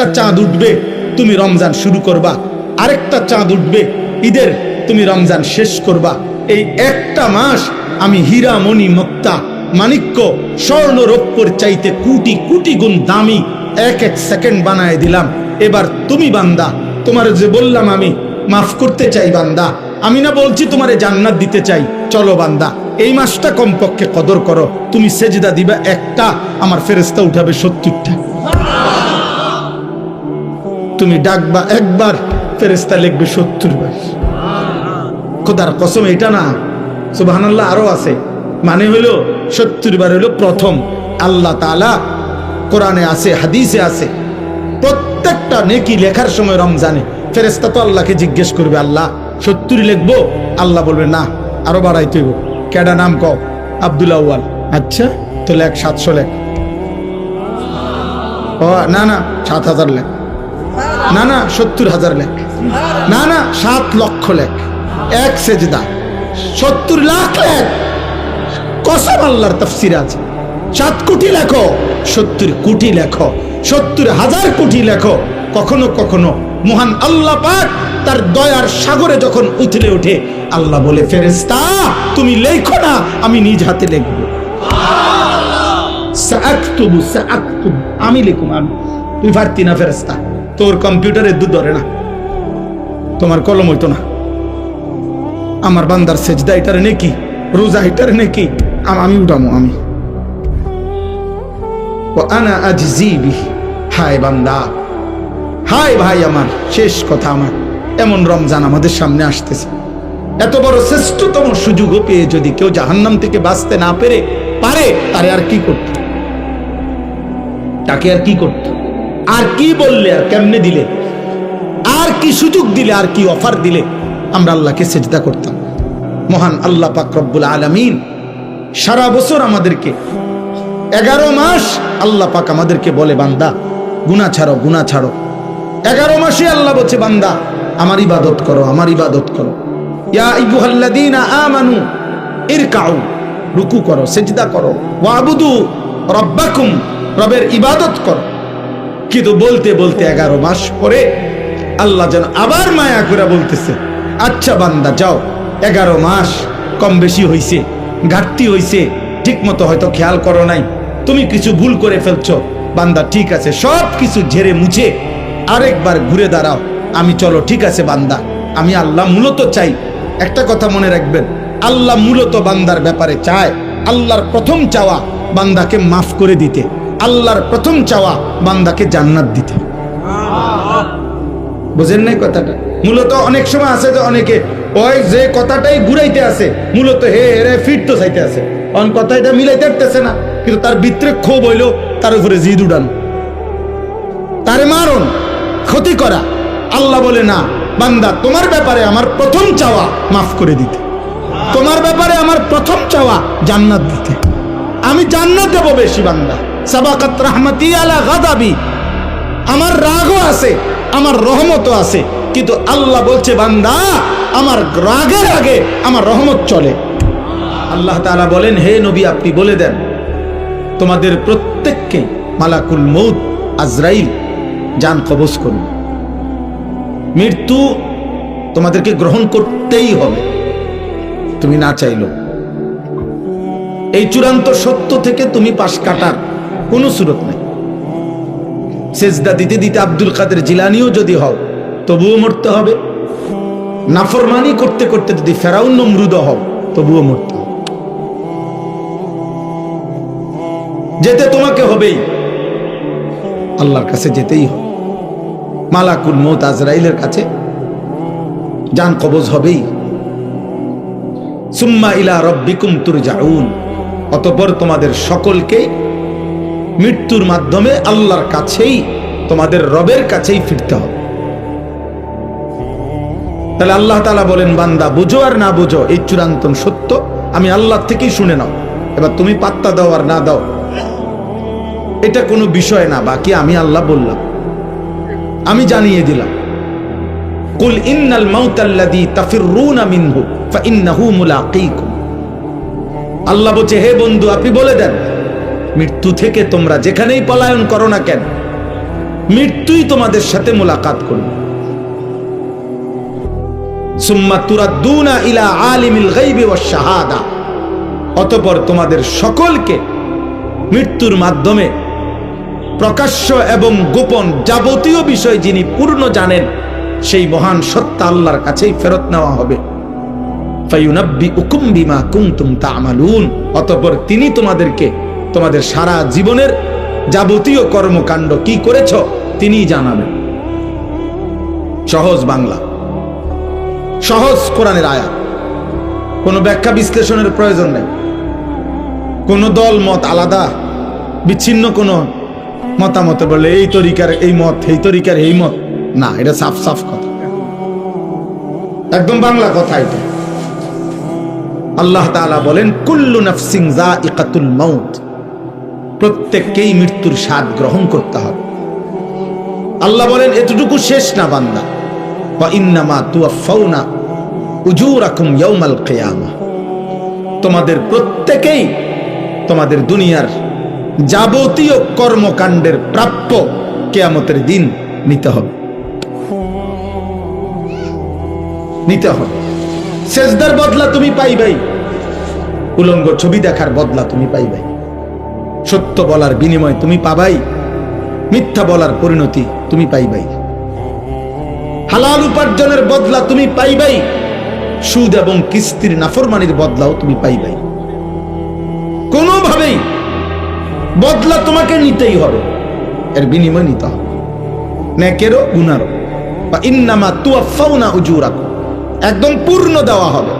একটা চাঁদ উঠবে তুমি রমজান শুরু করবা, আরেকটা চাঁদ উঠবে ঈদের তুমি রমজান শেষ করবা। এই একটা মাস আমি হীরা মণি মুক্তা মাণিক্য স্বর্ণ রৌপ্যর চাইতে কোটি কোটি গুণ দামি এক এক সেকেন্ড বানায় দিলাম। এবার তুমি বান্দা, তোমার যে বললাম আমি মাফ করতে চাই বান্দা, আমি না বলছি তোমারে জান্নাত দিতে চাই। চলো বান্দা, এই মাসটা কমপক্ষে কদর করো। তুমি সেজদা দিবা একটা, আমার ফেরেশতা উঠাবে 70টা। তুমি ডাকবা একবার, ফেরেশতা লিখবে 70 বার। খোদার কসম, এটা না সুবহানাল্লাহ আরো আছে, মানে হলো 70 বার হলো প্রথম। আল্লাহ তাআলা কোরআনে আছে, হাদিসে আছে, প্রত্যেকটা নেকি লেখার সময় রমজানে ফেরেশতা তো আল্লাহকে জিজ্ঞেস করবে, আল্লাহ 70 লিখবো? আল্লাহ বলবে না, আরো বাড়াইতে হইব। কেডা নাম কও? আব্দুল আউয়াল। আচ্ছা তো লেখ 700 লেখ। ও না না 7000 লেখ। না না 70,000 লেখ। না না 7 লক্ষ লেখ। এক সেজদা 70 লাখ লেখ। কসম আল্লাহর তাফসীরে আছে 7 কোটি লেখো, 70 কোটি লেখো, 70,000 কোটি লেখো। কখনো কখনো মহান আল্লাহ পাক তার দয়ার সাগরে যখন উথলে ওঠে, আল্লাহ বলে ফেরেশতা তুমি লেখো না, আমি নিজ হাতে লিখব। সাআকতুবু সাআকতুব, আমি লিখুম, আমি। তুই পারতি না ফেরেশতা, তোর কম্পিউটারে দুধ ধরে না, তোমার কলম হইতো না। আমার বান্দার সেজদা এটার নেকি, রোজা এটার নেকি, আমি উঠামো, আমি। ও আনা আজজি বিহি। হায় বান্দা, হায় ভাই আমার, শেষ কথা আমার, এমন রমজান আমাদের সামনে আসতেছে। এত বড় শ্রেষ্ঠতম সুযোগও পেয়ে যদি কেউ জাহান্নাম থেকে বাঁচতে না পারে, তারে আর কি করত? তাকে আর কি করত? আর কি বললে, আর কেমনে দিলে, আর কি সুযোগ দিলে, আর কি অফার দিলে আমরা আল্লাহকে সেজদা করতাম? মহান আল্লাহ পাক রব্বুল আলামিন সারা বছর আমাদেরকে 11 মাস আল্লাহ পাক আমাদেরকে বলে, বান্দা গুনাহ ছাড়ো, গুনাহ ছাড়ো। 11 মাসে আল্লাহ বলছে, বান্দা আমার ইবাদত করো, আমার ইবাদত করো। ইয়া আইয়ুহাল্লাযীনা আমানু ইরকাউ, রুকু করো, সিজদা করো, ওয়াবুদু রাব্বাকুম, রবের ইবাদত করো। কিন্তু বলতে বলতে 11 মাস পরে আল্লাহ যেন আবার মায়া করে বলতেছে, আচ্ছা বান্দা যাও, 11 মাস কম বেশি হইছে, ঘাটতি হইছে, ঠিক মতো হয়তো খেয়াল করো নাই, তুমি কিছু ভুল করে ফেলছো। বান্দা ঠিক আছে, সব কিছু ঝেড়ে মুছে আরেকবার ঘুরে দাঁড়াও, আমি চলো। ঠিক আছে বান্দা, আমি আল্লাহ মূলত চাই, একটা কথা মনে রাখবেন, আল্লাহ মূলত বান্দার ব্যাপারে চায়, আল্লাহর প্রথম চাওয়া বান্দাকে মাফ করে দিতে, আল্লাহর প্রথম চাওয়া বান্দাকে জান্নাত দিতে। বুঝেন নাই কথাটা? মূলত অনেক সময় আছে যে অনেকে ওই যে কথাটাই ঘুরাইতে আছে, মূলত হে রে ফিট তো চাইতে আছে, অন কথাটা মিলাইতে পারতেছে না, কিন্তু তার ভিতরে ক্ষোভ হইলো, তার উপরে জিদ উড়ান, তারে মারণ, ক্ষতি করা। আল্লাহ বলে না, বান্দা তোমার ব্যাপারে আমার প্রথম চাওয়া মাফ করে দিতে, তোমার ব্যাপারে আমার প্রথম চাওয়া জান্নাত দিতে। আমি জান্নাত দেব বেশি বান্দা। সাবাকাত রাহমাতি আলা গাদাবি, আমার রাগও আছে, আমার রহমতও আছে, কিন্তু আল্লাহ বলছে বান্দা আমার রাগের আগে আমার রহমত চলে। আল্লাহ তাআলা বলেন, হে নবী আপনি বলে দেন তোমাদের প্রত্যেককে মালাকুল মউত আজরাইল জান কবজ করুন। মৃত্যু তোমাদেরকে গ্রহণ করতেই হবে, তুমি না চাইলেও। এই চূড়ান্ত সত্য থেকে তুমি পাশ কাটার কোনো সুরত নেই। সেজদা দিতে দিতে আব্দুল কাদের জিলানিও যদি হও তবুও মরতে হবে, নাফরমানি করতে করতে যদি ফেরাউন নমরুদ হও তবুও মরতে হবে। যেতে তোমাকে হবেই, আল্লাহর কাছে যেতেই হবে, মালাকুল মউত আজরাইলের কাছে জান কবজ হবেই। সুম্মা ইলা রাব্বিকুম তুরজাউন, অতঃপর তোমাদের সকলকে মৃত্যুর মাধ্যমে আল্লাহর কাছেই, তোমাদের রবের কাছেই ফিরতে হবে। তাহলে আল্লাহ তাআলা বলেন, বান্দা বুঝো আর না বুঝো এই চূড়ান্ত সত্য আমি আল্লাহ থেকেই শুনে নাও। এবার তুমি পাত্তা দাও আর না দাও এটা কোনো বিষয় না, বাকি আমি আল্লাহ বললাম, আমি জানিয়ে দিলাম। কুল ইন্নাল মাউতাল্লাযী তাফিররুনা মিনহু ফাইন্নাহু মুলাকীকুম। আল্লাহ বলছে, হে বন্ধু আপনি বলে দেন, মৃত্যু থেকে তোমরা যেখানেই পলায়ন করো না কেন, মৃত্যুই তোমাদের সাথে মোলাকাত করবে। সুম্মা তুরাদ্দুনা ইলা আলিমিল গায়বি ওয়াশ শাহাদা, অতঃপর তোমাদের সকলকে মৃত্যুর মাধ্যমে প্রকাশ্য এবং গোপন যাবতীয় বিষয় যিনি পূর্ণ জানেন সেই মহান সত্তা আল্লাহর কাছেই ফেরত নেওয়া হবে। ফায়ুনাব্বিউকুম বিমা কুনতুম তা'মালুন, অতঃপর তিনি তোমাদেরকে তোমাদের সারা জীবনের যাবতীয় কর্মকাণ্ড কি করেছ তিনিই জানাবেন। সহজ বাংলা, সহজ কোরআনের আয়াত, কোনো ব্যাখ্যা বিশ্লেষণের প্রয়োজন নেই, কোনো দল মত আলাদা বিচ্ছিন্ন কোনো মতামতে বলে এই তরিকার এই মত, এই তরিকার এই মত, না, এটা সাফ সাফ কথা, একদম বাংলা কথা এটা। আল্লাহ তাআলা বলেন কুল্লু নাফসিন যায়িকাতুল মাউত, প্রত্যেককেই মৃত্যুর স্বাদ গ্রহণ করতে হবে। আল্লাহ বলেন এতটুকু শেষ না বান্দা, ওয়া ইন্নামা তুওয়াফাউনা উজুরাকুম ইয়াউমাল কিয়ামাহ, তোমাদের প্রত্যেকেই তোমাদের দুনিয়ার যাবতীয় কর্মকাণ্ডের প্রাপ্য কিয়ামতের দিন নিতে হবে, নিতে হবে। সেজদার বদলা তুমি পাইবাই, উলঙ্গ ছবি দেখার বদলা তুমি পাইবাই, সত্য বলার বিনিময় তুমি পাবাই, মিথ্যা বলার পরিণতি তুমি পাইবাই, হালাল উপার্জনের বদলা তুমি পাইবাই, সুদ এবং কিস্তির নাফরমানির বদলাও তুমি পাইবাই। কোনোভাবেই বদলা তোমাকে নিতেই হবে, এর বিনিময় নিতে হবে, নেকেরও গুনারও। বা ইন্নামা তুওয়াফাউনা উজুরাকুম, একদম পূর্ণ দেওয়া হবে,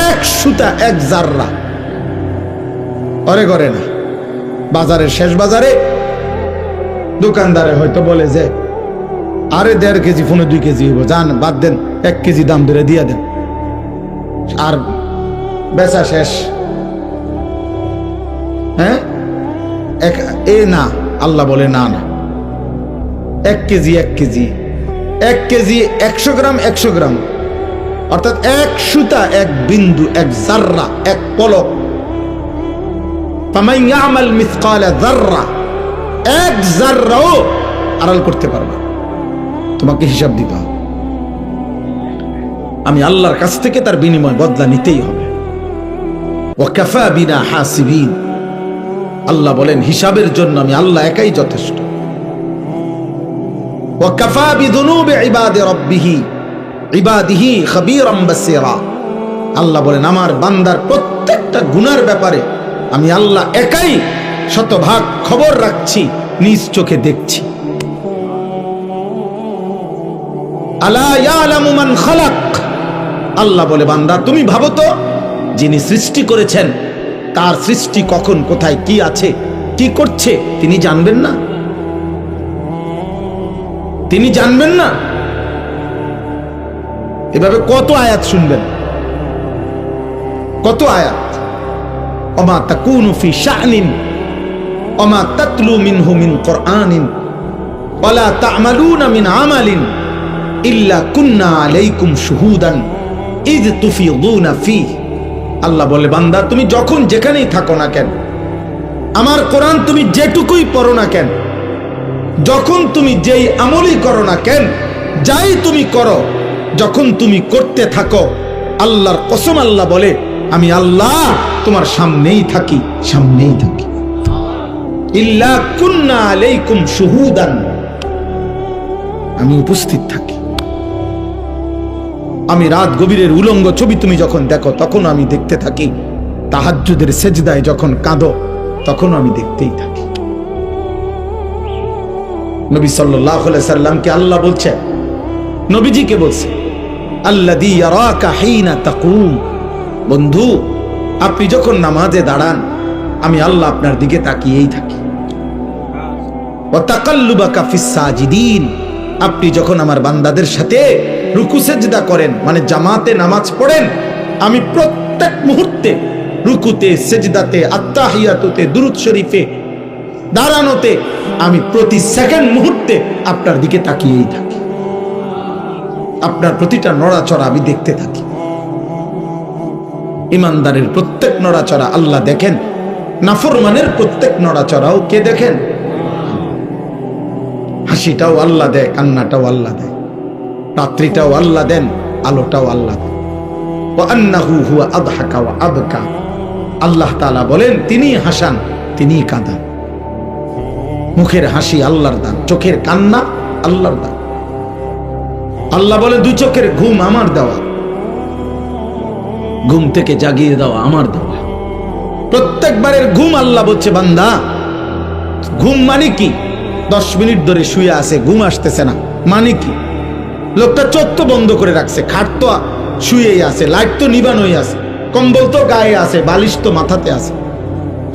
এক সুতা এক জাররা অরে করে না। বাজারের শেষ বাজারে দোকানদারে হয়তো বলে যে আরে 1.5 কেজি ফোনে 2 কেজি হইব, যান বাদ দেন, 1 কেজি দাম ধরে দিয়া দেন, আর বেচা শেষ। হ্যাঁ, এ না, আল্লাহ বলে না না, 1 কেজি 1 কেজি 1 কেজি 100 গ্রাম 100 গ্রাম, অর্থাৎ এক সুতা এক বিন্দু এক জাররা এক পলক। ফামান ইয়ামাল মিসকালা যাররা, এক জাররাও আড়াল করতে পারবে, তোমাকে হিসাব দিতে হবে। আমি আল্লাহর কাছ থেকে তার বিনিময় বদলা নিতেই হবে। ওয়া কাফা বিনা হাসিবিন, আল্লাহ বলেন হিসাবের জন্য আমি আল্লাহ একাই যথেষ্ট। ওয়া কাফা বিযুনুবি ইবাদিহি খাবীরাম বাসীরা, আল্লাহ বলেন আমার বান্দার প্রত্যেকটা গুনার ব্যাপারে আমি আল্লাহ একাই শতভাগ খবর রাখছি, নিজ চোখে দেখছি। আলা ইয়ালামু মান খালাক, আল্লাহ বলে বান্দা তুমি ভাবো তো যিনি সৃষ্টি করেছেন তার সৃষ্টি কখন কোথায় কি আছে কি করছে তিনি জানবেন না? তিনি জানবেন না? এভাবে কত আয়াত শুনবেন, কত আয়াত। ওমা তাকুনু ফি শা'নিন ওমা তাতলু মিনহু মিন কুরআনিন ওয়ালা তা'মালুনা মিন আমালিন ইল্লা কুন্না আলাইকুম শুহুদান ইয তুফিদুনা ফীহি। আল্লাহ বলে বান্দা তুমি যখন যেখানেই থাকো না কেন, আমার কোরআন তুমি যেটুকুই পড়ো না কেন, যখন তুমি যেই আমলই করো না কেন, যাই তুমি করো, যখন তুমি করতে থাকো, আল্লাহর কসম আল্লাহ বলে আমি আল্লাহ তোমার সামনেই থাকি, সামনেই থাকি। ইল্লা কুন্না আলাইকুম শুহুদান, আমি উপস্থিত থাকি। আমি রাত গভীরের উলঙ্গ ছবি তুমি যখন দেখো তখন আমি দেখতে থাকি, তাহাজ্জুদের সেজদায় যখন কাঁদো তখন আমি দেখতেই থাকি। নবী সাল্লাল্লাহু আলাইহি সাল্লামকে আল্লাহ বলছে, নবীজিকে বলছে আল্লাযী ইয়ারাকা হিনা তাকুম, বন্ধু আপনি যখন নামাজে দাঁড়ান আমি আল্লাহ আপনার দিকে তাকিয়েই থাকি। ওয়া তাকাল্লুবাকা ফিস সাজিদিন, আপনি যখন আমার বান্দাদের সাথে রুকু সেজদা করেন মানে জামাতে নামাজ পড়েন, আমি প্রত্যেক মুহূর্তে রুকুতে সেজদাতে আত্তাহিয়াতুতে দুরূদ শরীফে দাঁড়ানোতে আমি প্রতি সেকেন্ড মুহূর্তে আপনার দিকে তাকিয়েই থাকি, আপনার প্রতিটা নড়াচড়া আমি দেখতে থাকি। ইমানদারের প্রত্যেক নড়াচড়া আল্লাহ দেখেন, নাফরমানের প্রত্যেক নড়াচড়াও কে দেখেন? হাসিটাও আল্লাহ দেয়, কান্নাটাও আল্লাহ দেয়, রাত্রিটাও আল্লাহ দেন, আলোটাও আল্লাহ দেন। ওয়া আন্নাহু হুয়া আদহাকা ওয়া আবকা, আল্লাহ তাআলা বলেন তিনি হাসান, তিনি কাঁদান। মুখের হাসি আল্লাহর দান, চোখের কান্না আল্লাহর দান। আল্লাহ বলে দুই চোখের ঘুম আমার দেওয়া, ঘুম থেকে জাগিয়ে দেওয়া আমার দেওয়া। প্রত্যেকবারের ঘুম আল্লাহ বলছে বান্দা, ঘুম মানে কি? 10 মিনিট ধরে শুয়ে আছে, ঘুম আসতেছে না, মানে কি? লোকটা চোখ তো বন্ধ করে রাখছে, খাট তো শুয়েই আছে, লাইট তো নিবানোই আছে, কম্বল তো গায়ে আছে, বালিশ তো মাথাতে আছে,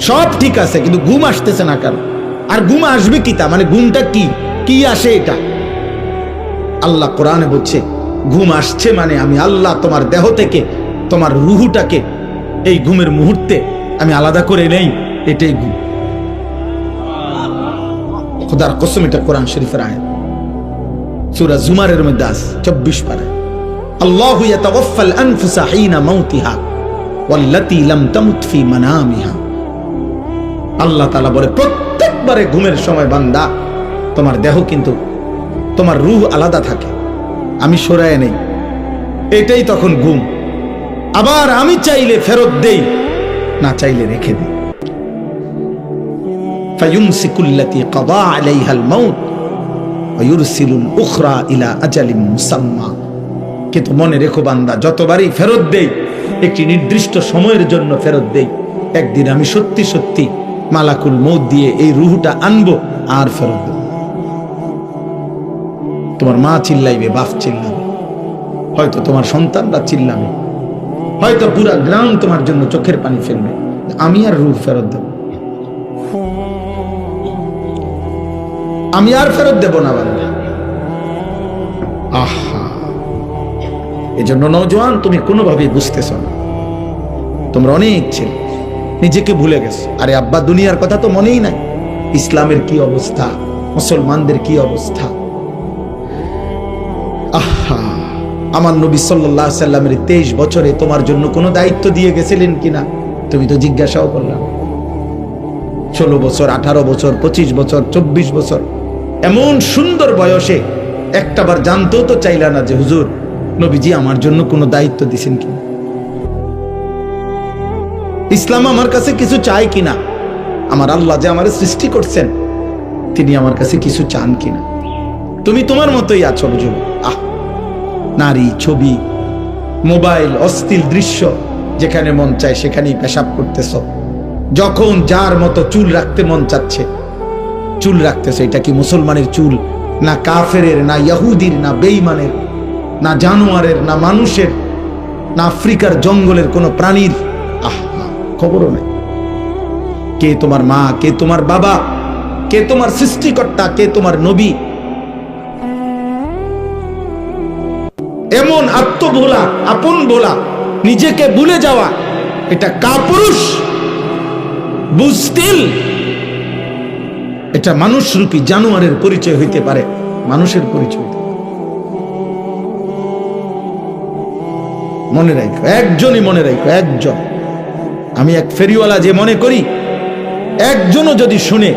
সব ঠিক আছে, কিন্তু ঘুম আসতেছে না কেন? আর ঘুম আসবে কি? তা মানে ঘুমটা কি? কি আসে এটা? আল্লাহ কোরআনে বলছে ঘুম আসছে মানে আমি আল্লাহ তোমার দেহ থেকে তোমার রুহুটাকে এই ঘুমের মুহূর্তে আমি আলাদা করে নেই, এটাই ঘুম। খোদার কসম, এটা কোরআন শরীফের আয়াত, সূরা জুমারের মধ্যে আছে 24 পারা। আল্লাহু ইয়াতাওয়াফাল আনফুসা হিনা মাউতিহা ওয়াল্লাতী লাম তামুত ফি মানামিহা। আল্লাহ তাআলা বলে প্রত্যেকবারে ঘুমের সময় বান্দা তোমার দেহ কিন্তু তোমার রূহ আলাদা থাকে, আমি সরায় নেই, এটাই তখন ঘুম। আবার আমি চাইলে ফেরত দেই, না চাইলে রেখে দিই। ফায়ুমসিকুল্লাতী কাদা আলাইহাল মাউত ওয়া ইউরসিলুল উখরা ইলা আজালিম মুসাম্মা। কিন্তু মনে রেখো বান্দা, যতবারই ফেরত দেই একটি নির্দিষ্ট সময়ের জন্য ফেরত দেই, একদিন আমি সত্যি সত্যি মালাকুল মউত দিয়ে এই রূহটা আনবো আর ফেরত দেব। তোমার মা চিল্লাইবে, বাপ চিল্লাবে, হয়তো তোমার সন্তানরা চিল্লাবে, হয়তো পুরা গ্রাম তোমার জন্য চোখের পানি ফেলবে, আমি আর রূহ ফেরত দেব, আমি আর ফেরত দেব না বান্দা। আহা, এজন্য নওজোয়ান, তুমি কোনোভাবেই বুঝতেছ না, তোমরা অনেক ছেলে নিজেকে ভুলে গেছো। আরে আব্বা, দুনিয়ার কথা তো মনেই নাই, ইসলামের কি অবস্থা, মুসলমানদের কি অবস্থা। আহা, আমার নবী সাল্লাল্লাহু আলাইহি সাল্লামের 23 বছরে তোমার জন্য কোনো দায়িত্ব দিয়ে গেছিলেন কিনা তুমি তো জিজ্ঞাসাও করলাম। 16 বছর, 18 বছর, 25 বছর, 24 বছর, এমন সুন্দর বয়সে একটাবার জানতেও তো চাইলা না যে হুজুর নবীজি আমার জন্য কোনো দায়িত্ব দিছেন কিনা, ইসলাম আমার কাছে কিছু চায় কিনা, আমার আল্লাহ যে আমার সৃষ্টি করছেন তিনি আমার কাছে কিছু চান কিনা। তুমি তোমার মতোই আছো বুঝুন। আহ, নারী, ছবি, মোবাইল, অশ্লীল দৃশ্য, যেখানে মন চায় সেখানেই পেশাব করতেছ, যখন যার মতো চুল রাখতে মন চাচ্ছে চুল রাখতেছে। এটা কি মুসলমানের চুল, না কাফেরের, না ইহুদির, না বেঈমানের, না জানোয়ারের, না মানুষের, না আফ্রিকার জঙ্গলের কোন প্রাণীর? আহা, খবরও নেই। কে তোমার মা, কে তোমার বাবা, কে তোমার সৃষ্টিকর্তা, কে তোমার নবী? এমন আত্মভোলা, আপন ভোলা, নিজেকে ভুলে যাওয়া, এটা কাপুরুষ বুঝতিল। এটা মানুষরূপী জানোয়ারের পরিচয় হইতে পারে, মানুষের পরিচয় মনে রাখো, একজনই মনে রাখো, একজন। আমি এক ফেরিওয়ালা যে মনে করি, একজনও যদি শুনে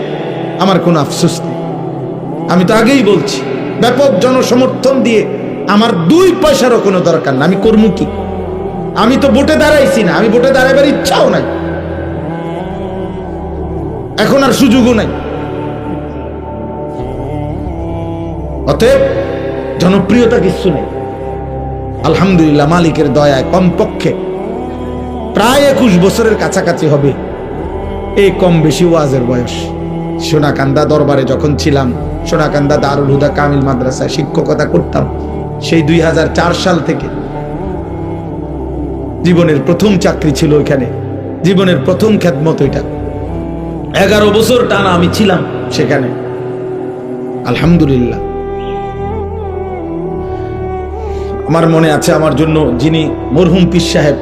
আমার কোনো আফসোস নেই। আমি তো আগেই বলছি, ব্যাপক জনসমর্থন দিয়ে আমার 2 পয়সারও কোনো দরকার না। আমি করবো কি? আমি তো ভোটে দাঁড়াইছি না, আমি ভোটে দাঁড়াবার ইচ্ছাও নাই, এখন আর সুযোগও নাই। অতএব জনপ্রিয়তা কিছু নেই। আলহামদুলিল্লাহ, মালিকের দয়ায় কমপক্ষে প্রায় 21 বছরের কাছাকাছি হবে এই কম বেশি ওয়াজের বয়স। সোনাকান্দা দরবারে যখন ছিলাম, সোনাকান্দা দারুল হুদা কামিল মাদ্রাসায় শিক্ষকতা করতাম, সেই 2004 সাল থেকে জীবনের প্রথম চাকরি ছিল ওইখানে, জীবনের প্রথম খেদমত ওইটা। 11 বছর টানা আমি ছিলাম সেখানে, আলহামদুলিল্লাহ। আমার মনে আছে, আমার জন্য যিনি মরহুম পীর সাহেব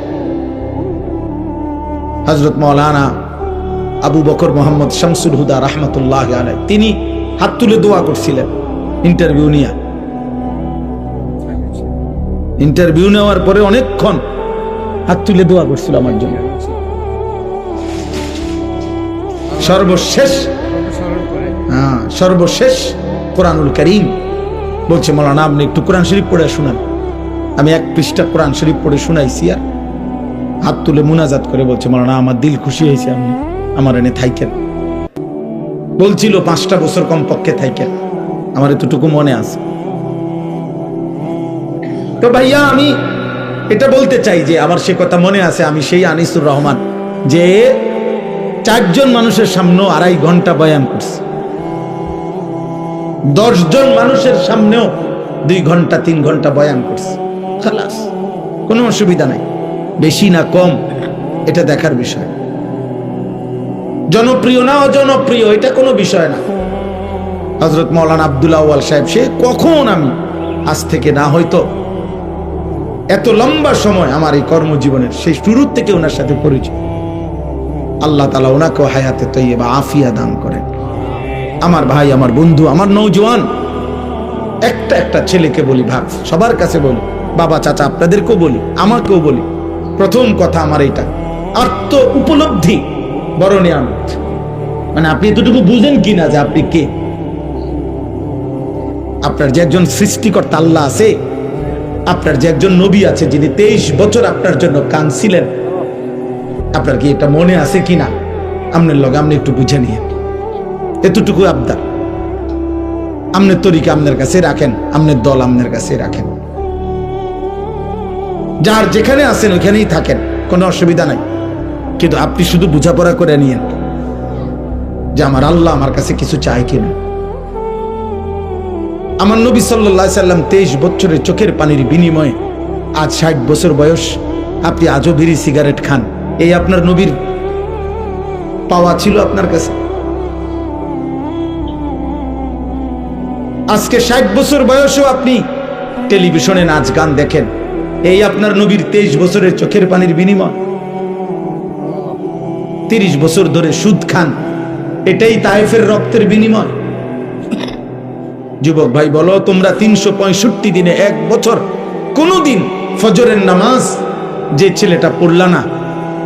হযরত মাওলানা আবু বকর মোহাম্মদ শামসুল হুদা রাহমাতুল্লাহ আলাইহি, তিনি হাত তুলে দোয়া করছিলেন ইন্টারভিউ নেওয়ার পরে অনেকক্ষণ হাত তুলে দোয়া করছিল আমার জন্য। সর্বশেষ কোরআনুল কারীম। বলছে মাওলানা আপনি একটু কোরআন শরীফ পড়ে শোনান। আমি 1 পৃষ্ঠা কোরআন শরীফ পড়ে শোনাইছি, আর হাত তুলে মুনাজাত করে বলছে মাওলানা আমার দিল খুশি হয়েছে, আপনি আমার এনে থাইকেন। বলছিল 5টা বছর কমপক্ষে থাইকেন, আমার এতটুকু মনে আছে। তো ভাইয়া আমি এটা বলতে চাই যে আমার সে কথা মনে আছে, আমি সেই আনিসুর রহমান যে 4 জন মানুষের সামনেও 2.5 ঘন্টা বয়ান করছে, 10 জন মানুষের সামনেও 2 ঘন্টা 3 ঘন্টা বয়ান করছে। খালাস, কোনো অসুবিধা নাই, বেশি না কম এটা দেখার বিষয়। জনপ্রিয় না অজনপ্রিয় এটা কোনো বিষয় না। হযরত মাওলানা আব্দুল আউয়াল সাহেব, সে কখন, আমি আজ থেকে না হয়তো এত লম্বা সময় আমার এই কর্মজীবনের সেই শুরুর থেকে ওনার সাথে পরিচয়। আল্লাহ তাআলা ওনাকেও হায়াতে তৈয়বা আফিয়া দান করেন। আমার ভাই, আমার বন্ধু, আমার নওজোয়ান একটা ছেলেকে বলি, ভাগ সবার কাছে বলি, বাবা চাচা আপনাদেরকেও বলি, আমাকেও বলি, প্রথম কথা আমার এটা, আত্ম উপলব্ধি বড় নিয়ামত। মানে আপনি এতটুকু বুঝেন কিনা যে আপনি কে, আপনার যে একজন সৃষ্টিকর্তা আল্লাহ আছে, আপনার যে একজন নবী আছে যিনি 23 বছর আপনার জন্য কাঁদছিলেন, আপনার কি এটা মনে আছে কিনা? আপনার লগে আপনি একটু বুঝে নিয়ে, এতটুকু আবদার। আপনার তরিকা আপনার কাছে রাখেন, আপনার দল আপনার কাছে রাখেন, যার যেখানে আছেন ওইখানেই থাকেন, কোনো অসুবিধা নাই। কিন্তু আপনি শুধু বোঝাপড়া করে নিয়েন যে আমার আল্লাহ আমার কাছে কিছু চায় কিনা। আমার নবী সাল্লাল্লাহু আলাইহি সাল্লাম 23 বছরের চোখের পানির বিনিময়ে আজ 60 বছর বয়স, আপনি আজও বিড়ি সিগারেট খান, এই আপনার নবীর পাওয়া ছিল আপনার কাছে? আজকে 60 বছর বয়সেও আপনি টেলিভিশনে নাচ গান দেখেন, এই আপনার নবীর 23 বছরের চোখের পানির বিনিময়। 30 বছর ধরে সুদ খান, এটাই তায়েফের রক্তের বিনিময়। যুবক ভাই বলো, তোমরা 365 দিনে 1 বছর কোনদিন ফজরের নামাজ যে ছেলেটা পড়লা না,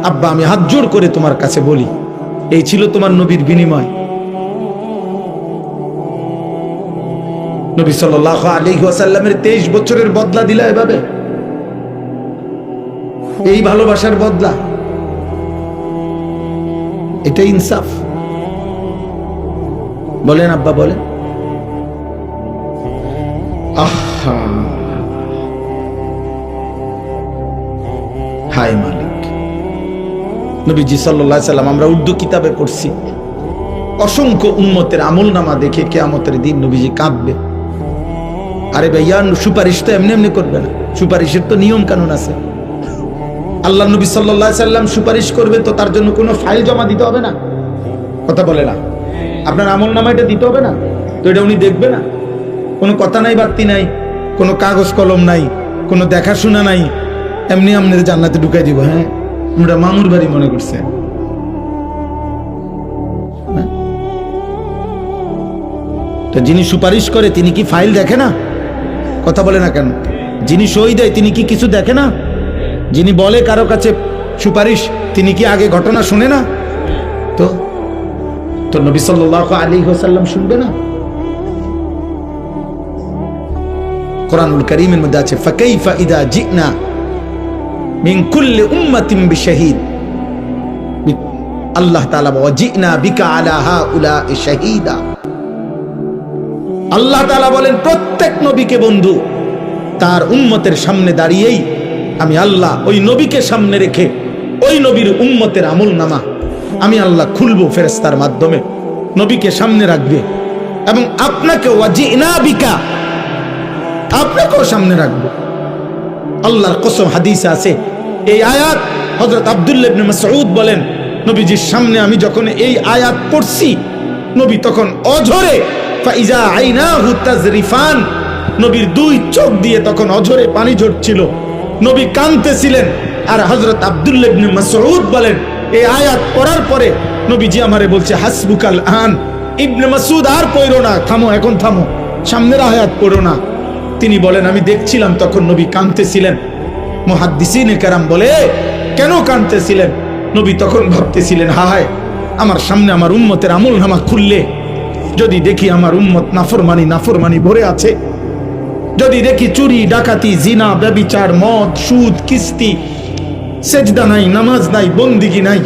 আব্বা আমি হাত জোড় করে তোমার কাছে বলি, এই ছিল তোমার নবীর বিনিময়। নবী সাল্লাল্লাহু আলাইহি ওয়াসাল্লামের 23 বছরের বদলা দিলা এভাবে, এই ভালোবাসার বদলা, এটা ইনসাফ? বলেন আব্বা, বলেন। হায় মালিক। নবীজি সাল্লাল্লাহু আলাইহি সাল্লাম, আমরা উর্দু কিতাবে পড়ছি, অসংখ্য উম্মতের আমলনামা দেখে কিয়ামতের দিন নবীজি কাঁদবে। আরে ভাইয়া, সুপারিশ তো এমনি এমনি করবে না, সুপারিশের তো নিয়ম কানুন আছে। আল্লাহ নবী সাল্লাল্লাহু আলাইহি সাল্লাম সুপারিশ করবে তো তার জন্য কোনো ফাইল জমা দিতে হবে না? কথা বলে না? আপনার আমলনামা এটা দিতে হবে না? তো এটা উনি দেখবে না? কোনো কথা নাই, বার্তি নাই, কোনো কাগজ কলম নাই, কোনো দেখাশোনা নাই, এমনি আপনাদের জান্নাতে ঢুকাই দিব। হ্যাঁ, আমরা মামুর বাড়ি মনে করছে। তো যিনি সুপারিশ করে তিনি কি ফাইল দেখে না? কথা বলে না কেন? যিনি সই দেয় তিনি কি কিছু দেখে না? যিনি বলে কারো কাছে সুপারিশ, তিনি কি আগে ঘটনা শুনে না? তো নবী সাল্লাল্লাহু আলাইহি ওয়াসাল্লাম শুনবে না? কোরআনুল কারীমের মধ্যে আছে, ফাকাইফা ইযা জিনা মিন কুল্লি উম্মাতিন বিশাহীদ। আল্লাহ তাআলা ওয়া জিনা বিকা আলা হাউলা'i শাহীদা। আল্লাহ তাআলা বলেন, প্রত্যেক নবীকে বন্ধু তার উম্মতের সামনে দাঁড়িয়েই আমি আল্লাহ ওই নবীকে সামনে রেখে ওই নবীর উম্মতের আমলনামা আমি আল্লাহ খুলবো ফেরেশতার মাধ্যমে, নবীকে সামনে রাখবে এবং আপনাকে ওয়াজিনা বিকা, আপনাকেও সামনে রাখবো। আল্লাহর কসম, হাদিসে আছে এই আয়াত। হযরত আব্দুল্লাহ ইবনে মাসউদ বলেন, নবীজির সামনে আমি যখন এই আয়াত পড়ছি, নবী তখন অঝরে ফাইজা আইনাহু তাজরিফান, নবীর 2 চোখ দিয়ে তখন অঝরে পানি ঝরছিল, নবী কাঁদতেছিলেন। আর হযরত আব্দুল্লাহ ইবনে মাসউদ বলেন, এই আয়াত পড়ার পরে নবীজি আমারে বলছে, হাসবুকাল আন। ইবনে মাসউদ, আর পড়ো না, থামো, এখন থামো, সামনের আয়াত পড়ো না। তিনি বলেন, আমি দেখছিলাম তখন নবী কাঁদতেছিলেন। মুহাদ্দিসিনে কেরাম বলে, কেন কাঁদতেছিলেন? নবী তখন ভাবতেছিলেন, হায় আমার সামনে আমার উম্মতের আমলনামা খুললে যদি দেখি আমার উম্মত নাফরমানি ভরে আছে, যদি দেখি চুরি ডাকাতি জিনা ব্যভিচার মদ সুদ কিস্তি, সেজদা নাই, নামাজ নাই, বন্দিগি নাই,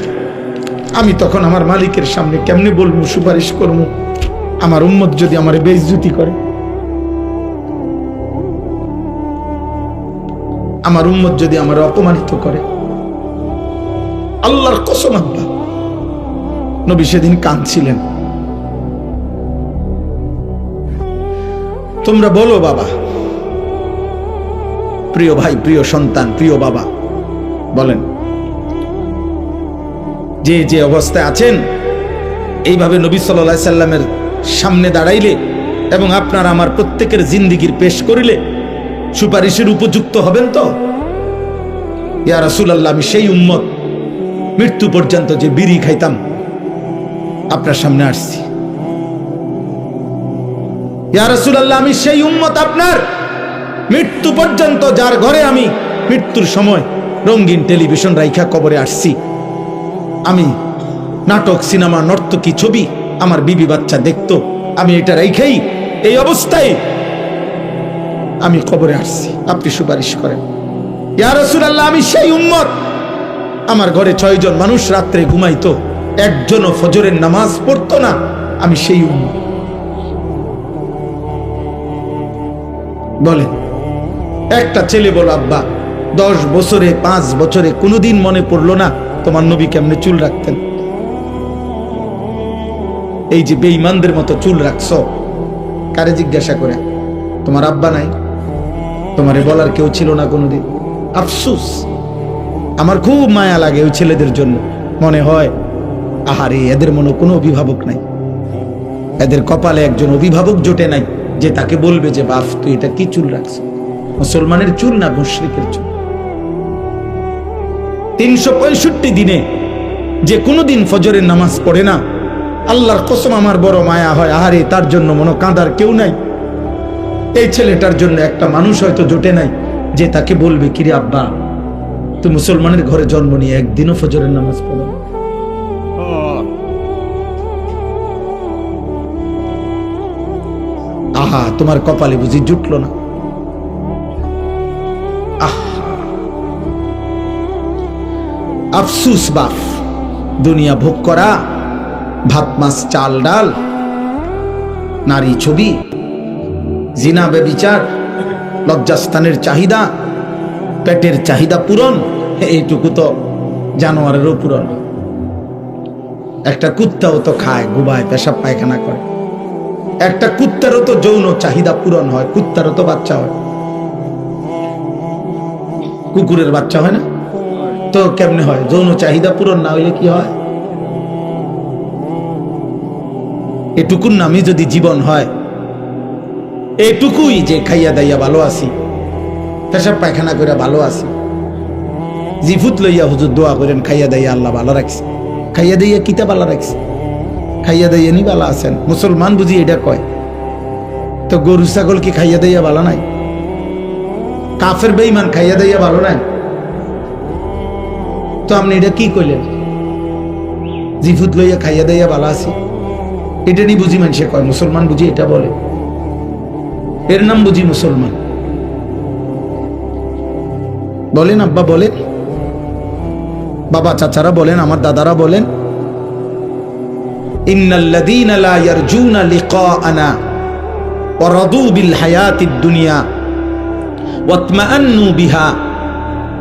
আমি তখন আমার মালিকের সামনে কেমনে বলবো, সুপারিশ করবো? আমার উম্মত যদি আমার বেইজ্জতি করে, আমার উম্মত যদি আমার অপমানিত করে, আল্লাহর কসম আব্বা, নবী সেদিন কাঁদছিলেন। তোমরা বলো বাবা, প্রিয় ভাই, প্রিয় সন্তান, প্রিয় বাবা, বলেন যে যে অবস্থায় আছেন, এইভাবে নবী সাল্লাল্লাহু আলাইহি সাল্লামের সামনে দাঁড়াইলে এবং আপনার আমার প্রত্যেকের জিন্দেগির পেশ করিলে সুপারিশের উপযুক্ত হবেন তো? ইয়া রাসূলুল্লাহ, আমি সেই উম্মত মৃত্যু পর্যন্ত যে বিড়ি খাইতাম আপনার সামনে আসছি। ইয়া রাসূলুল্লাহ, আমি সেই উম্মত আপনার মৃত্যু পর্যন্ত যার ঘরে আমি মৃত্যুর সময় রঙিন টেলিভিশন রাইখা কবরে আসছি। আমি নাটক, সিনেমা, নর্তকী, ছবি আমার বিবি বাচ্চা দেখতো, আমি এটা রাইখাই এই অবস্থায় আমি কবরে আসছি। আপনি সুপারিশ করেন। ইয়া রাসূলুল্লাহ, আমি সেই উম্মত, আমার ঘরে 6 জন মানুষ রাত্রে ঘুমাইতো, একজনও ফজরের নামাজ পড়তো না, আমি সেই উম্মত। বলেন, একটা ছেলে বল, আব্বা 10 বছরে 5 বছরে কোনোদিন মনে পড়লো না তোমার নবী কেমনে চুল রাখতেন? এই যে বেঈমানদের মতো চুল রাখছো, কারে জিজ্ঞাসা করে? তোমার আব্বা নাই, তোমারে বলার কেউ ছিল না কোনোদিন? আফসোস, আমার খুব মায়া লাগে ওই ছেলেদের জন্য। মনে হয় আহারে, এদের মনে কোনো অভিভাবক নাই, এদের কপালে একজন অভিভাবক জোটে নাই যে তাকে বলবে যে বাপ তুই এটা কি চুল রাখছ। মুসলমানের চুল না মুশরিকের চুল। 365 দিনে যে কোনোদিন ফজরের নামাজ পড়ে না, আল্লাহর কসম আমার বড় মায়া হয়। আহারে, তার জন্য মনে কাঁদার কেউ নাই। এই ছেলেটার জন্য একটা মানুষ হয়তো জোটে নাই যে তাকে বলবে কিরে আব্বা, তুই মুসলমানের ঘরে জন্ম নিয়ে একদিনও ফজরের নামাজ পড়ো না। আহা, তোমার কপালে বুঝি জুটলো না? আফসুস বাপ, দুনিয়া ভোগ করা, ভাত মাছ চাল ডাল, নারী ছবি, জিনা ব্যভিচার, লজ্জাস্থানের চাহিদা, পেটের চাহিদা পূরণ, এইটুকু তো জানোয়ারেরও পূরণ। একটা কুত্তাও তো খায়, ঘুমায়, পেশাব পায়খানা করে। একটা কুত্তারও তো যৌন চাহিদা পূরণ হয়, কুত্তারও তো বাচ্চা হয়। কুকুরের বাচ্চা হয় না তো কেমনে হয়? যৌন চাহিদা পূরণ না হইলে কি হয়? এটুকুর নামই যদি জীবন হয়, এটুকুই যে খাইয়া দাইয়া ভালো আছি, পেশাব পায়খানা করে ভালো আছি, জিফুত লইয়া হুজুর দোয়া করেন খাইয়া দাইয়া আল্লাহ ভালো রাখছে। খাইয়া দাইয়া কিতা ভালো রাখছে? খাইয়া দাইয়া নি ভালো আছেন। মুসলমান বুঝি এটা কয়? তো গরু ছাগল কি খাইয়া দাইয়া ভালো নাই? কাফের বেঈমান খাইয়া দাইয়া ভালো নাই? তো আপনি এটা কি কইলেন? জিফুত লইয়া খাইয়া দাইয়া ভালো আছি, এটা নি বুঝি মানুষে কয়? মুসলমান বুঝি এটা বলে? এর নাম বুঝি মুসলমান? বলেন আব্বা, বলেন বাবা, চাচারা বলেন, আমার দাদারা বলেন, ইন্নাল্লাযীনা লা ইয়ারজুনা লিকাআনা ওয়া রাদু বিল হায়াতিদ দুনিয়া ওয়াতমাআন্নু বিহা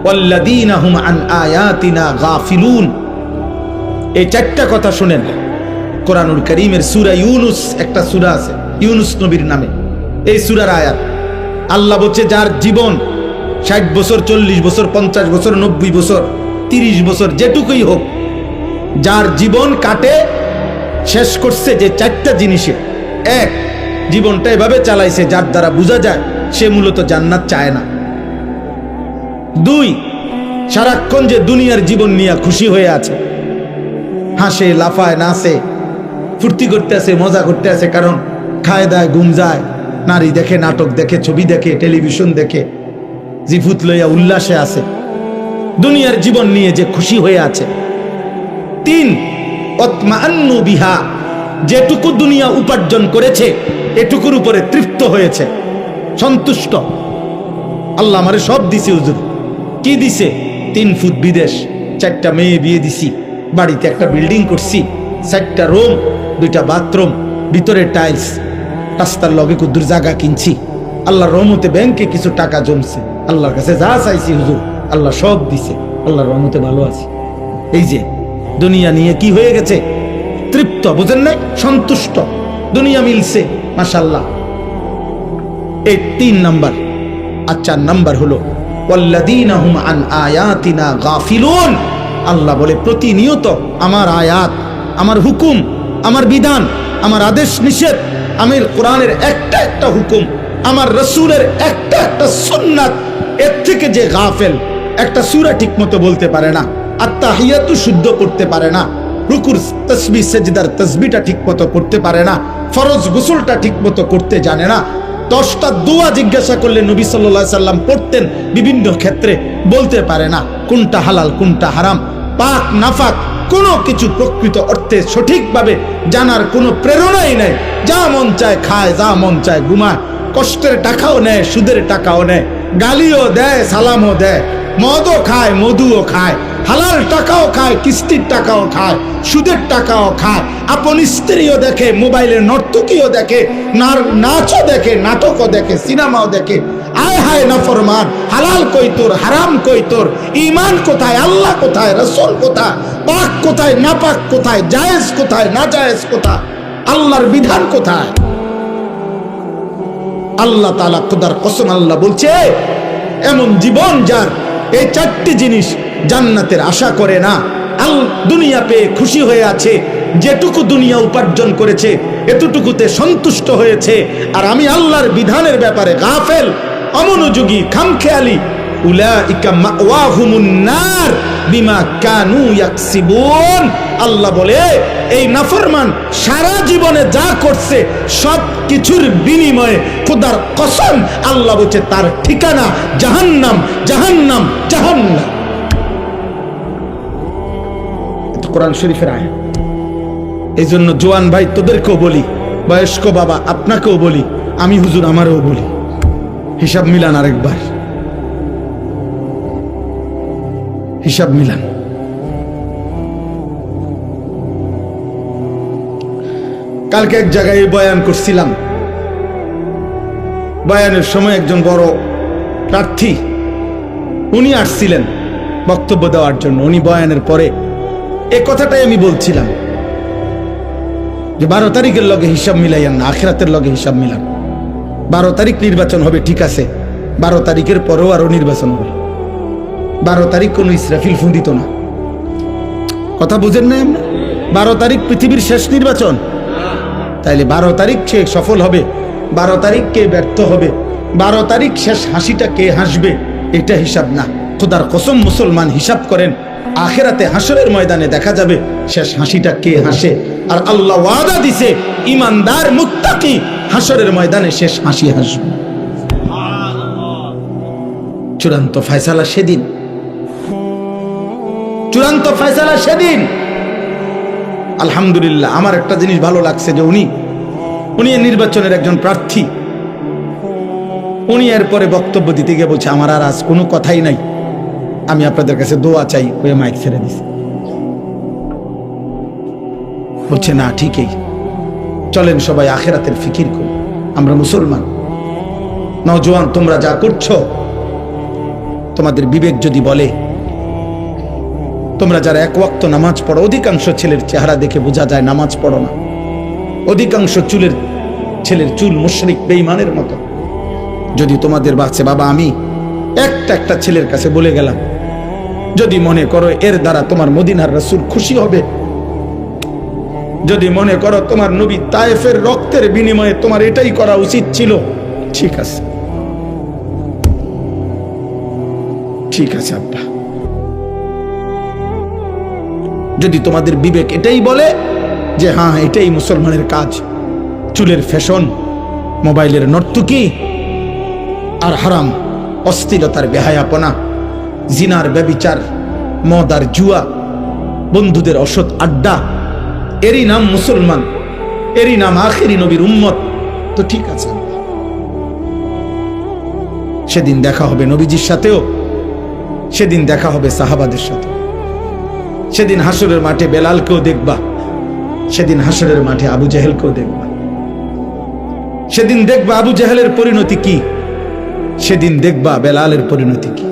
ওয়াল্লাযীনা হুম আন আয়াতিনা গাফিলুন। এই 4টা কথা শুনেন। কোরআনুল কারীমের সূরা ইউনুস, একটা সূরা আছে ইউনুস নবীর নামে, এই সূরার আয়াত। আল্লাহ বলছে, যার জীবন 60 বছর, 40 বছর, 50 বছর, 90 বছর, 30 বছর, যেটুকুই হোক, যার জীবন কাটে শেষ করছে যে 4টা জিনিসে। 1, জীবনটা এভাবে চালাইছে যার দ্বারা বোঝা যায় সে মূলত জান্নাত চায় না। 2, সারাক্ষণ যে দুনিয়ার জীবন নিয়ে খুশি হয়ে আছে, হাসে, লাফায়, নাচে, ফুর্তি করতে আছে, মজা করতে আছে, কারণ খায় দায়, ঘুম যায়, নারী দেখে, নাটক দেখে, ছবি দেখে, টেলিভিশন দেখে, জিফুত লইয়া উল্লাসে আছে, দুনিয়ার জীবন নিয়ে যে খুশি হয়ে আছে। 3, ওয়াতমাআন্নু বিহা যেটুকু দুনিয়া উপার্জন করেছে এটুকুর উপরে তৃপ্ত হয়েছে, সন্তুষ্ট। আল্লাহ আমারে সব দিছে হুজুর। কি দিছে? 3 ফুট বিদেশ, 4টা মেয়ে বিয়ে দিছি, বাড়িতে একটা বিল্ডিং করছি, 4টা রুম, 2টা বাথরুম, ভিতরে টাইলস, রাস্তার লগে কুদ্দুর জায়গা কিনছি। আল্লাহর রহমতে ব্যাংকে কিছু টাকা জমছে। আল্লাহর কাছে যা চাইছি হুজুর আল্লাহ সব দিছে। আল্লাহর রহমতে ভালো আছি। এই যে দুনিয়া নিয়ে কি হয়ে গেছে? তৃপ্ত, বুঝেন নাই? সন্তুষ্ট। দুনিয়া মিলছে, মাশাআল্লাহ। এই 3 নাম্বার। আর 4 নাম্বার হলো ওয়াল্লাযীনা হুম আন আয়াতিনা গাফিলুন। আল্লাহ বলে প্রতিনিয়ত আমার আয়াত, আমার হুকুম, আমার বিধান, আমার আদেশ নিষেধ, আমির কোরআনের একটা একটা হুকুম, আমার রাসূলের একটা একটা সুন্নাত, এর থেকে যে গাফেল, একটা সূরা ঠিকমতো বলতে পারে না, আত্তাহিয়াতু শুদ্ধ করতে পারে না, রুকুর তাসবিহ সিজদার তাসবিহটা ঠিকমতো করতে পারে না, ফরজ গোসলটা ঠিকমতো করতে জানে না, 10টা দোয়া জিজ্ঞাসা করলে নবী সাল্লাল্লাহু আলাইহি সাল্লাম পড়তেন, বিভিন্ন ক্ষেত্রে বলতে পারে না কোনটা হালাল কোনটা হারাম, পাক নাফাক কোনো কিছু প্রকৃত অর্থে সঠিকভাবে জানার কোনো প্রেরণাই নেই। যা মন চায় খায়, যা মন চায় ঘুমায়, কষ্টের টাকাও নেয়, সুদের টাকাও নেয়, গালিও দেয়, সালামও দেয়, মদও খায়, মধুও খায়, হালাল টাকাও খায়, কিস্তির টাকাও খায়, সুদের টাকাও খায়, আপন স্ত্রীও দেখে, মোবাইলে নর্তকীও দেখে, নাচও দেখে, নাটকও দেখে, সিনেমাও দেখে। আয় হায় নাফরমান, হালাল কই তোর, হারাম কই তোর, ঈমান কোথায়, আল্লাহ কোথায়, রাসূল কোথায়, পাক কোথায়, নাপাক কোথায়, জায়েজ কোথায়, নাজায়েজ কোথায়, আল্লাহর বিধান কোথায়? আল্লাহ তাআলা খোদার কসম আল্লাহ বলছে, এমন জীবন যার এই 4টি জিনিস জান্নাতের আশা করে না, দুনিয়া পেয়ে খুশি হয়ে আছে, যেটুকু দুনিয়া উপার্জন করেছে এতটুকুতে সন্তুষ্ট হয়েছে, আর আমি আল্লাহর বিধানের ব্যাপারে গাফেল, অমনোযোগী, খামখেয়ালি, উলাইকা মাওয়াহুমুন নার বিমা কানু ইয়াকসিবুন। আল্লাহ বলে এই নাফরমান সারা জীবনে যা করছে সব কিছুর বিনিময়ে খোদার কসম আল্লাহ বলছে তার ঠিকানা জাহান্নাম, জাহান্নাম, জাহান্নাম। কোরআন শরীফের আয়াত। এই জন্য জোয়ান ভাই তোদেরকেও বলি, বয়স্ক বাবা আপনাকেও বলি, আমি হুজুর আমারও বলি, হিসাব মিলান, আরেকবার হিসাব মিলান। কালকে এক জায়গায় বয়ান করছিলাম, বয়ানের সময় একজন বড় প্রার্থী উনি আসছিলেন বক্তব্য দেওয়ার জন্য। উনি বয়ানের পরে এই কথাটাই আমি বলছিলাম যে 12 তারিখের লগে হিসাব মিলাইয়ান না, আখিরাতের লগে হিসাব মিলান। 12 তারিখ নির্বাচন হবে, ঠিক আছে, 12 তারিখের পরেও আরো নির্বাচন হবে। 12 তারিখ কোনো ইসরাফিল ফুঁদিত না, কথা বুঝেন না? 12 তারিখ পৃথিবীর শেষ নির্বাচন, তাইলে 12 তারিখ কে সফল হবে, 12 তারিখ কে ব্যর্থ হবে, 12 তারিখ শেষ হাসিটা কে হাসবে, এটা হিসাব না। খোদার কসম মুসলমান হিসাব করেন, আখিরাতে হাসরের ময়দানে দেখা যাবে শেষ হাসিটা কে হাসে। আর আল্লাহ ওয়াদা দিছে ঈমানদার মুত্তাকি হাসরের ময়দানে শেষ হাসি হাসবে। চূড়ান্ত ফয়সালা সেদিন, চূড়ান্ত ফয়সালা সেদিন। আলহামদুলিল্লাহ, আমার একটা জিনিস ভালো লাগছে যে উনি নির্বাচনের একজন প্রার্থী, উনি এরপরে বক্তব্য দিতে গিয়ে বলছে আমার আর আজ কোনো কথাই নাই, আমি আপনাদের কাছে দোয়া চাই, ওই মাইক ছেড়ে দিছে। বলছে না ঠিকই, চলেন সবাই আখিরাতের ফিকির করি, আমরা মুসলমান। নওজোয়ান তোমরা যা করছো, তোমাদের বিবেক যদি বলে, তোমরা যারা 1 ওয়াক্ত নামাজ পড়ো, অধিকাংশ ছেলের চেহারা দেখে বোঝা যায় নামাজ পড়ো না, অধিকাংশ ছেলের চুল মুশরিক বেঈমানের মতো। যদি তোমাদের বাচ্চা, বাবা আমি একটা ছেলের কাছে বলে গেলাম, যদি মনে করো এর দ্বারা তোমার মদিনার রাসূল খুশি হবে, যদি মনে করো তোমার নবী তায়েফের রক্তের বিনিময়ে তোমার এটাই করা উচিত ছিল, ঠিক আছে, ঠিক আছে আব্বা। যদি তোমাদের বিবেক এটাই বলে যে হ্যাঁ এটাই মুসলমানের কাজ, চুলের ফ্যাশন, মোবাইলের নর্তকী, আর হারাম অস্থিরতার বেহায়াপনা, জিনার ব্যভিচার, মদ আর জুয়া, বন্ধুদের অসৎ আড্ডা, এরই নাম মুসলমান, এরই নাম আখেরি নবীর উম্মত। তো ঠিক আছে, সেদিন দেখা হবে নবীজির সাথেও, সেদিন দেখা হবে সাহাবাদের সাথে, সেদিন হাসরের মাঠে বেলালকেও দেখবা, সেদিন হাসরের মাঠে আবু জেহেলকেও দেখবা। সেদিন দেখবা আবু জেহেলের পরিণতি কি, সেদিন দেখবা বেলালের পরিণতি কি।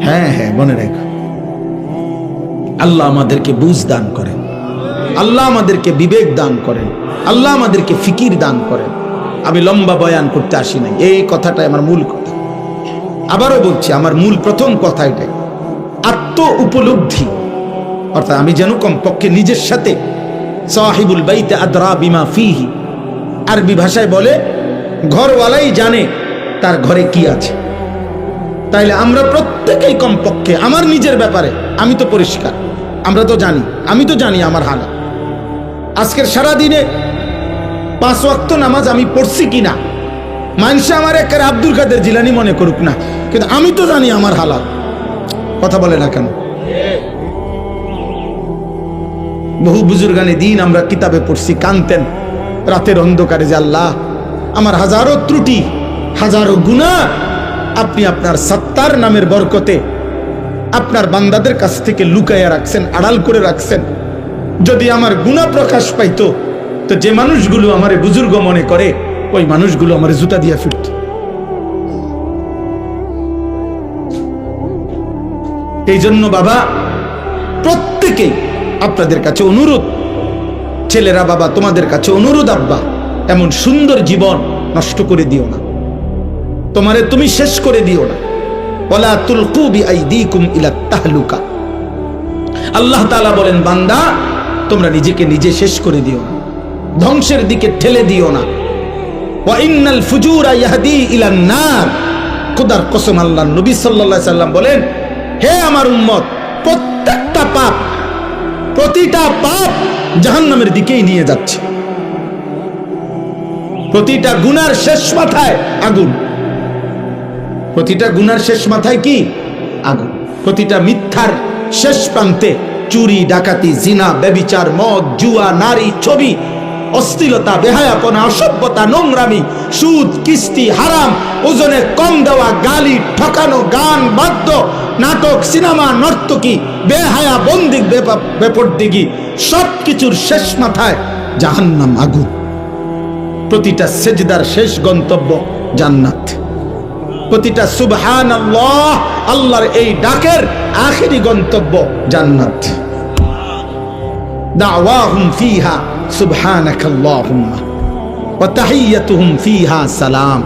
হ্যাঁ হ্যাঁ, মনে রেখো, আল্লাহ আমাদেরকে বুঝ দান করেন, আল্লাহ আমাদেরকে বিবেক দান করেন, আল্লাহ আমাদেরকে ফিকির দান করেন। আমি লম্বা বয়ান করতে আসি নাই, এই কথাটাই আমার মূল কথা। আবারও বলছি, আমার মূল প্রথম কথা এটাই, আত্ম উপলব্ধি। অর্থাৎ আমি যেন কমপক্ষে নিজের সাথে, সাহিবুল বাইতে আদরা বিমা ফিহি, আরবি ভাষায় বলে ঘরওয়ালাই জানে তার ঘরে কি আছে। তাইলে আমরা প্রত্যেকেই কমপক্ষে আমার নিজের ব্যাপারে আমি তো পরিষ্কার, আমরা তো জানি, আমি তো জানি আমার হালাত। আজকের সারা দিনে 5 ওয়াক্ত নামাজ আমি পড়ছি কিনা, মানুষে আমার একের আব্দুল কাদের জিলানী মনে করুক না, কিন্তু আমি তো জানি আমার হালাত। কথা বলে না কেন? বহু বুজুর্গানে দিন আমরা কিতাবে পড়ছি, কানতেন রাতের অন্ধকারে, যে আল্লাহ আমার হাজারো ত্রুটি, হাজারো গুনাহ আপনি আপনার সত্তার নামের বরকতে আপনার বান্দাদের কাছ থেকে লুকাইয়া রাখছেন, আড়াল করে রাখছেন। যদি আমার গুনাহ প্রকাশ পাইতো, তো যে মানুষগুলো আমারে বুজুর্গ মনে করে, ওই মানুষগুলো আমারে জুতা দিয়া ফিরত। এই জন্য বাবা, প্রত্যেকেই আপনাদের কাছে অনুরোধ, ছেলেরা বাবা তোমাদের কাছে অনুরোধ, আব্বা এমন সুন্দর জীবন নষ্ট করে দিও না, তোমারে তুমি শেষ করে দিও না। ওয়ালা তুলকু বিআইদিকুম ইলা তাহলুকা। আল্লাহ তাআলা বলেন, বান্দা তোমরা নিজেকে নিজে শেষ করে দিও না, ধ্বংসের দিকে ঠেলে দিও না। ওয়া ইন্নাল ফুজুরা ইয়াহদি ইলান নার। খোদার কসম, আল্লাহর নবী সাল্লাল্লাহু আলাইহি সাল্লাম বলেন, হে আমার উম্মত, প্রত্যেকটা পাপ, প্রতিটা পাপ জাহান্নামের দিকেই নিয়ে যাচ্ছে। প্রতিটা গুনার শেষ মাথায় আগুন, প্রতিটা গুনার শেষ মাথায় কি? আগুন। প্রতিটা মিথ্যার শেষ প্রান্তে চুরি, ডাকাতি, জিনা, ব্যভিচার, মদ, জুয়া, নারী, ছবি, অশ্লীলতা, বেহায়াপনা, অসভ্যতা, নোংরামি, সুদ, কিস্তি, হারাম, ওজনে কম দেওয়া, গালি, ঠকানো, গান, বাদ্য, নাটক, সিনেমা, নর্তকী, বেহায়া, বন্দিক, বেপরদিগি, সবকিছুর শেষ মাথায় জাহান্নাম, আগুন। প্রতিটা সেজদার শেষ গন্তব্য জান্নাত। প্রতিটা সুবহানাল্লাহ, আল্লাহর এই ডাকের আখেরি গন্তব্য জান্নাত। দাওয়াহুম ফিহা সুবহানাকাল্লাহুম্মা ওয়া তাহিয়্যাতুহুম ফিহা সালাম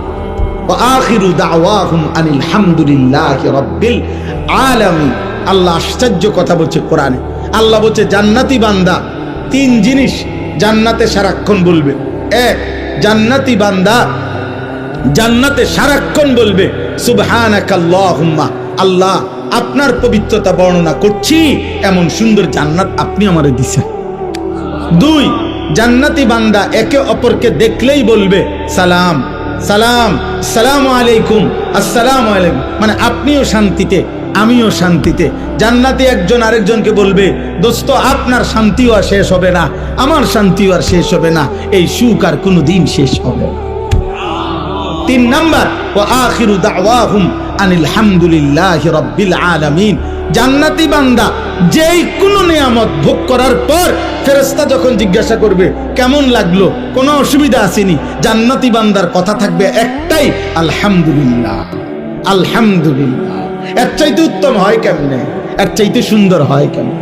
ওয়া আখিরু দাওয়াহুম আনিল হামদুলিল্লাহি রাব্বিল আলামিন। আল্লাহ আশ্চর্য কথা বলছে কোরআনে। আল্লাহ বলছে, জান্নাতি বান্দা 3 জিনিস জান্নাতে সারাক্ষণ বলবে। 1, জান্নাতি বান্দা জান্নাতে সারাক্ষণ বলবে সুবহানাকাল্লাহুম্মা, আল্লাহ আপনার পবিত্রতা বর্ণনা করছি, এমন সুন্দর জান্নাত আপনি আমারে দিয়েছেন। 2, জান্নাতি বান্দা একে অপরকে দেখলেই বলবে সালাম সালাম, আসসালামু আলাইকুম, আসসালামু আলাইকুম, মানে আপনিও শান্তিতে আমিও শান্তিতে। জান্নাতি একজন আরেকজনকে বলবে, দোস্ত আপনার শান্তিও আর শেষ হবে না, আমার শান্তিও আর শেষ হবে না, এই সুখ আর কোনোদিন শেষ হবে না। 3 নাম্বার, ওয়া আখিরু দাওয়াহুম আনিল হামদুলিল্লাহি রাব্বিল আলামিন। জান্নাতি বান্দা যেই কোনো নিয়ামত ভোগ করার পর ফেরেশতা যখন জিজ্ঞাসা করবে কেমন লাগলো, কোনো অসুবিধা আসেনি, জান্নাতি বান্দার কথা থাকবে একটাই, আলহামদুলিল্লাহ, আলহামদুলিল্লাহ। এর চাইতে উত্তম হয় কেমনে, এর চাইতে সুন্দর হয় কেমনে?